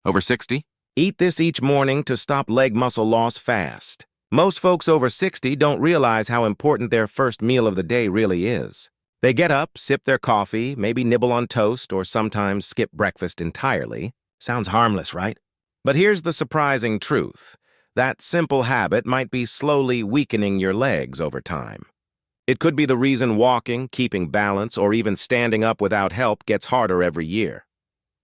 Over 60? Eat this each morning to stop leg muscle loss fast. Most folks over 60 don't realize how important their first meal of the day really is. They get up, sip their coffee, maybe nibble on toast, or sometimes skip breakfast entirely. Sounds harmless, right? But here's the surprising truth. That simple habit might be slowly weakening your legs over time. It could be the reason walking, keeping balance, or even standing up without help gets harder every year.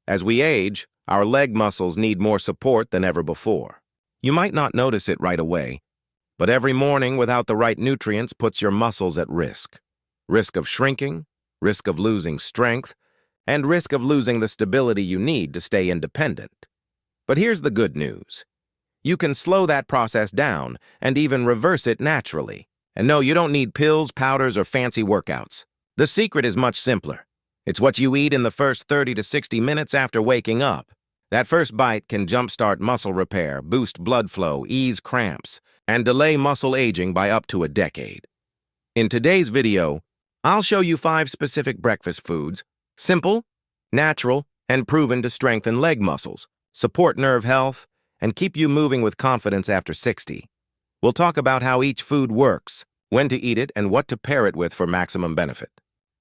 As we age, our leg muscles need more support than ever before. You might not notice it right away, but every morning without the right nutrients puts your muscles at risk. Risk of shrinking, risk of losing strength, and risk of losing the stability you need to stay independent. But here's the good news. You can slow that process down and even reverse it naturally. And no, you don't need pills, powders, or fancy workouts. The secret is much simpler. It's what you eat in the first 30 to 60 minutes after waking up. That first bite can jumpstart muscle repair, boost blood flow, ease cramps, and delay muscle aging by up to a decade. In today's video, I'll show you 5 specific breakfast foods, simple, natural, and proven to strengthen leg muscles, support nerve health, and keep you moving with confidence after 60. We'll talk about how each food works, when to eat it, and what to pair it with for maximum benefit.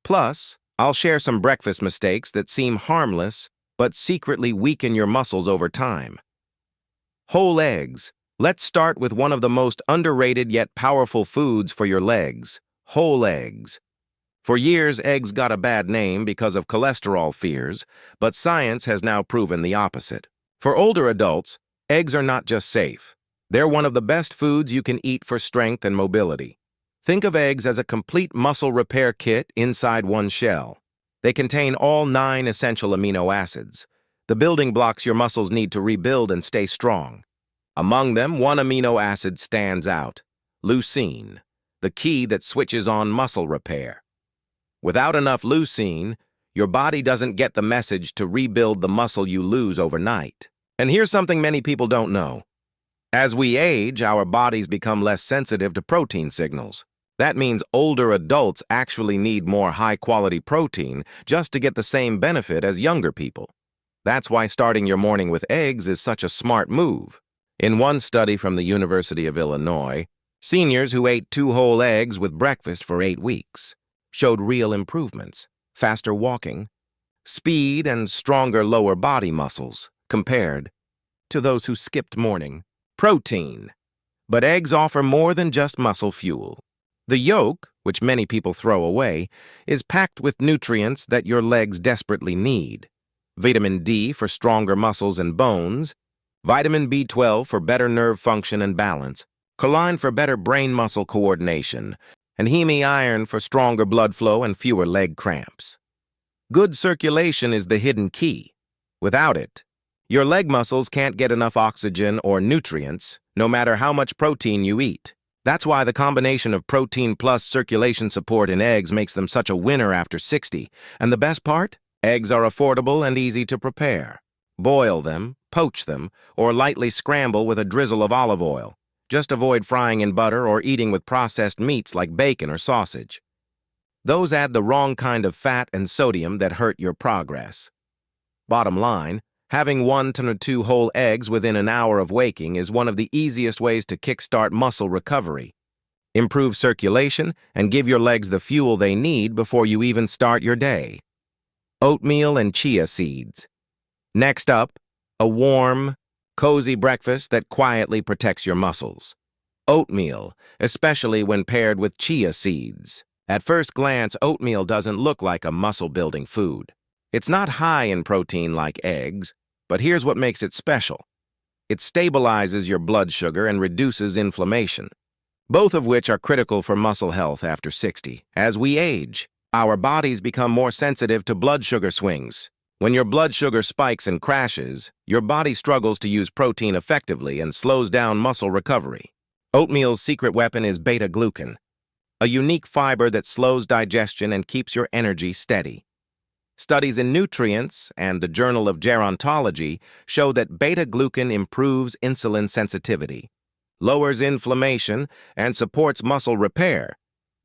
Plus, I'll share some breakfast mistakes that seem harmless but secretly weaken your muscles over time. Whole eggs. Let's start with one of the most underrated yet powerful foods for your legs, whole eggs. For years, eggs got a bad name because of cholesterol fears, but science has now proven the opposite. For older adults, eggs are not just safe. They're one of the best foods you can eat for strength and mobility. Think of eggs as a complete muscle repair kit inside one shell. They contain all 9 essential amino acids, the building blocks your muscles need to rebuild and stay strong. Among them, one amino acid stands out, leucine, the key that switches on muscle repair. Without enough leucine, your body doesn't get the message to rebuild the muscle you lose overnight. And here's something many people don't know. As we age, our bodies become less sensitive to protein signals. That means older adults actually need more high-quality protein just to get the same benefit as younger people. That's why starting your morning with eggs is such a smart move. In one study from the University of Illinois, seniors who ate 2 whole eggs with breakfast for 8 weeks showed real improvements, faster walking, speed, and stronger lower body muscles compared to those who skipped morning. Protein. But eggs offer more than just muscle fuel. The yolk, which many people throw away, is packed with nutrients that your legs desperately need. Vitamin D for stronger muscles and bones, vitamin B12 for better nerve function and balance, choline for better brain-muscle coordination, and heme-iron for stronger blood flow and fewer leg cramps. Good circulation is the hidden key. Without it, your leg muscles can't get enough oxygen or nutrients, no matter how much protein you eat. That's why the combination of protein plus circulation support in eggs makes them such a winner after 60. And the best part? Eggs are affordable and easy to prepare. Boil them, poach them, or lightly scramble with a drizzle of olive oil. Just avoid frying in butter or eating with processed meats like bacon or sausage. Those add the wrong kind of fat and sodium that hurt your progress. Bottom line, having 1 to 2 whole eggs within an hour of waking is one of the easiest ways to kickstart muscle recovery, improve circulation, and give your legs the fuel they need before you even start your day. Oatmeal and chia seeds. Next up, a warm, cozy breakfast that quietly protects your muscles. Oatmeal, especially when paired with chia seeds. At first glance, oatmeal doesn't look like a muscle-building food. It's not high in protein like eggs, but here's what makes it special. It stabilizes your blood sugar and reduces inflammation, both of which are critical for muscle health after 60. As we age, our bodies become more sensitive to blood sugar swings. When your blood sugar spikes and crashes, your body struggles to use protein effectively and slows down muscle recovery. Oatmeal's secret weapon is beta-glucan, a unique fiber that slows digestion and keeps your energy steady. Studies in Nutrients and the Journal of Gerontology show that beta-glucan improves insulin sensitivity, lowers inflammation, and supports muscle repair.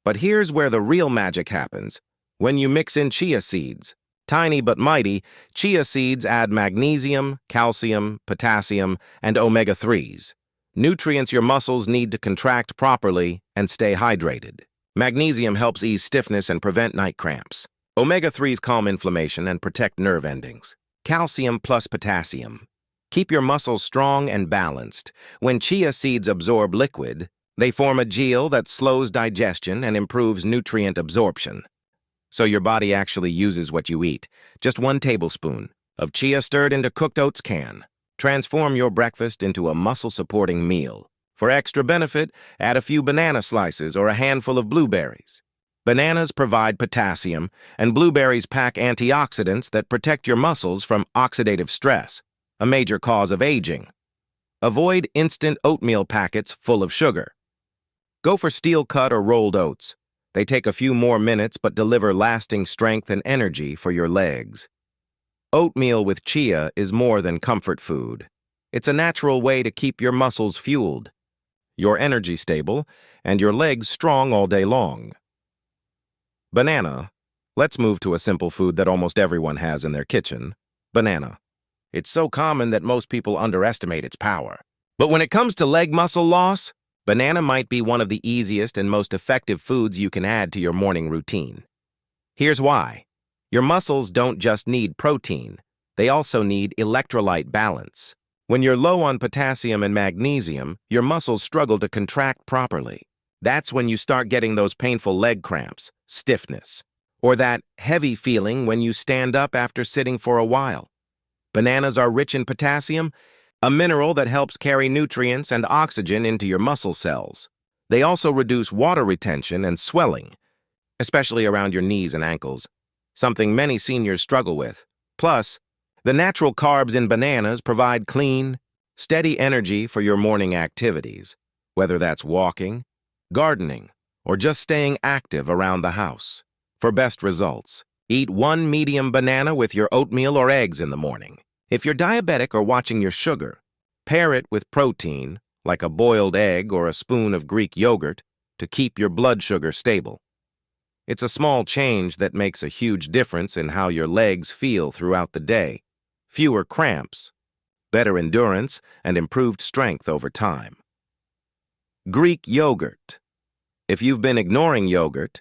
But here's where the real magic happens. When you mix in chia seeds, Tiny but mighty, chia seeds add magnesium, calcium, potassium, and omega-3s. Nutrients your muscles need to contract properly and stay hydrated. Magnesium helps ease stiffness and prevent night cramps. Omega-3s calm inflammation and protect nerve endings. Calcium plus potassium. Keep your muscles strong and balanced. When chia seeds absorb liquid, they form a gel that slows digestion and improves nutrient absorption. So your body actually uses what you eat. Just 1 tablespoon of chia stirred into cooked oats can. Transform your breakfast into a muscle-supporting meal. For extra benefit, add a few banana slices or a handful of blueberries. Bananas provide potassium, and blueberries pack antioxidants that protect your muscles from oxidative stress, a major cause of aging. Avoid instant oatmeal packets full of sugar. Go for steel-cut or rolled oats. They take a few more minutes but deliver lasting strength and energy for your legs. Oatmeal with chia is more than comfort food. It's a natural way to keep your muscles fueled, your energy stable, and your legs strong all day long. Banana. Let's move to a simple food that almost everyone has in their kitchen. Banana. It's so common that most people underestimate its power. But when it comes to leg muscle loss, banana might be one of the easiest and most effective foods you can add to your morning routine. Here's why. Your muscles don't just need protein, they also need electrolyte balance. When you're low on potassium and magnesium, your muscles struggle to contract properly. That's when you start getting those painful leg cramps, stiffness, or that heavy feeling when you stand up after sitting for a while. Bananas are rich in potassium, a mineral that helps carry nutrients and oxygen into your muscle cells. They also reduce water retention and swelling, especially around your knees and ankles, something many seniors struggle with. Plus, the natural carbs in bananas provide clean, steady energy for your morning activities, whether that's walking, gardening, or just staying active around the house. For best results, eat 1 medium banana with your oatmeal or eggs in the morning. If you're diabetic or watching your sugar, pair it with protein, like a boiled egg or a spoon of Greek yogurt, to keep your blood sugar stable. It's a small change that makes a huge difference in how your legs feel throughout the day. Fewer cramps, better endurance, and improved strength over time. Greek yogurt. If you've been ignoring yogurt,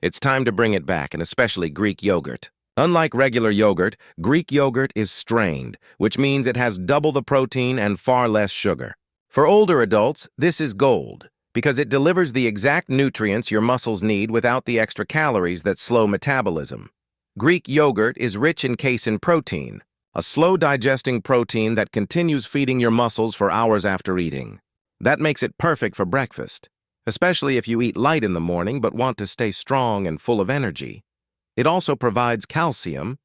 it's time to bring it back, and especially Greek yogurt. Unlike regular yogurt, Greek yogurt is strained, which means it has double the protein and far less sugar. For older adults, this is gold, because it delivers the exact nutrients your muscles need without the extra calories that slow metabolism. Greek yogurt is rich in casein protein, a slow-digesting protein that continues feeding your muscles for hours after eating. That makes it perfect for breakfast, especially if you eat light in the morning but want to stay strong and full of energy. It also provides calcium,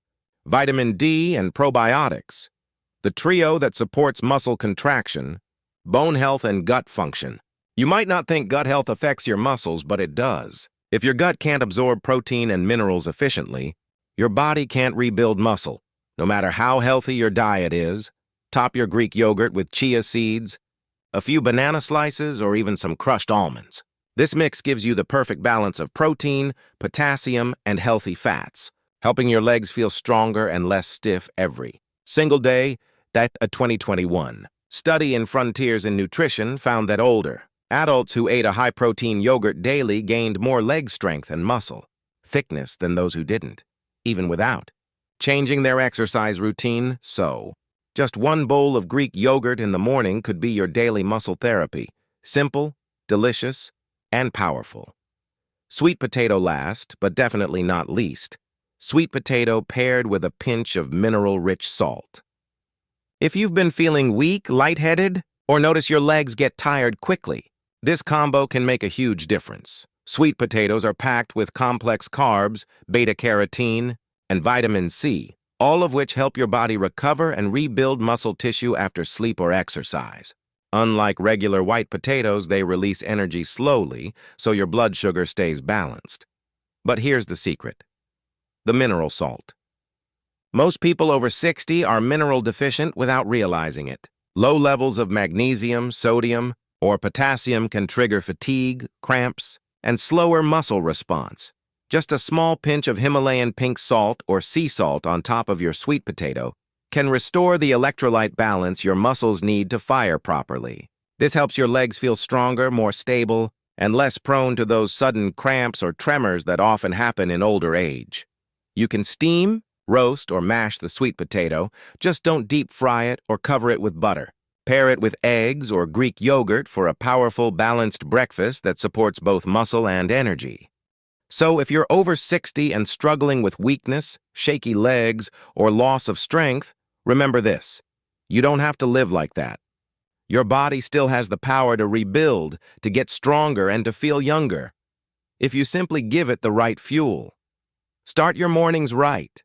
vitamin D, and probiotics, the trio that supports muscle contraction, bone health, and gut function. You might not think gut health affects your muscles, but it does. If your gut can't absorb protein and minerals efficiently, your body can't rebuild muscle. No matter how healthy your diet is, top your Greek yogurt with chia seeds, a few banana slices, or even some crushed almonds. This mix gives you the perfect balance of protein, potassium, and healthy fats, helping your legs feel stronger and less stiff every single day. A 2021 study in Frontiers in Nutrition found that older adults who ate a high-protein yogurt daily gained more leg strength and muscle thickness than those who didn't, even without changing their exercise routine. So, just 1 bowl of Greek yogurt in the morning could be your daily muscle therapy. Simple, delicious, and powerful. Sweet potato last, but definitely not least. Sweet potato paired with a pinch of mineral-rich salt. If you've been feeling weak, lightheaded, or notice your legs get tired quickly, this combo can make a huge difference. Sweet potatoes are packed with complex carbs, beta-carotene, and vitamin C, all of which help your body recover and rebuild muscle tissue after sleep or exercise. Unlike regular white potatoes, they release energy slowly, so your blood sugar stays balanced. But here's the secret: the mineral salt. Most people over 60 are mineral deficient without realizing it. Low levels of magnesium, sodium, or potassium can trigger fatigue, cramps, and slower muscle response. Just a small pinch of Himalayan pink salt or sea salt on top of your sweet potato can restore the electrolyte balance your muscles need to fire properly. This helps your legs feel stronger, more stable, and less prone to those sudden cramps or tremors that often happen in older age. You can steam, roast, or mash the sweet potato, just don't deep fry it or cover it with butter. Pair it with eggs or Greek yogurt for a powerful, balanced breakfast that supports both muscle and energy. So if you're over 60 and struggling with weakness, shaky legs, or loss of strength, remember this: you don't have to live like that. Your body still has the power to rebuild, to get stronger, and to feel younger, if you simply give it the right fuel. Start your mornings right.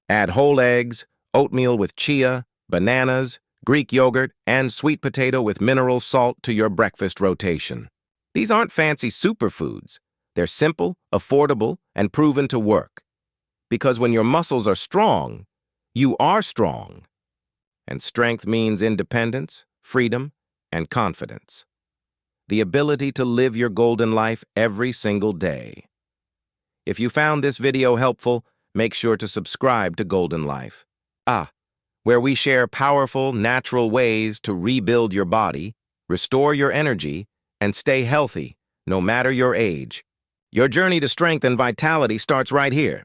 Add whole eggs, oatmeal with chia, bananas, Greek yogurt, and sweet potato with mineral salt to your breakfast rotation. These aren't fancy superfoods. They're simple, affordable, and proven to work. Because when your muscles are strong, you are strong. And strength means independence, freedom, and confidence. The ability to live your golden life every single day. If you found this video helpful, make sure to subscribe to Golden Life, where we share powerful, natural ways to rebuild your body, restore your energy, and stay healthy, no matter your age. Your journey to strength and vitality starts right here.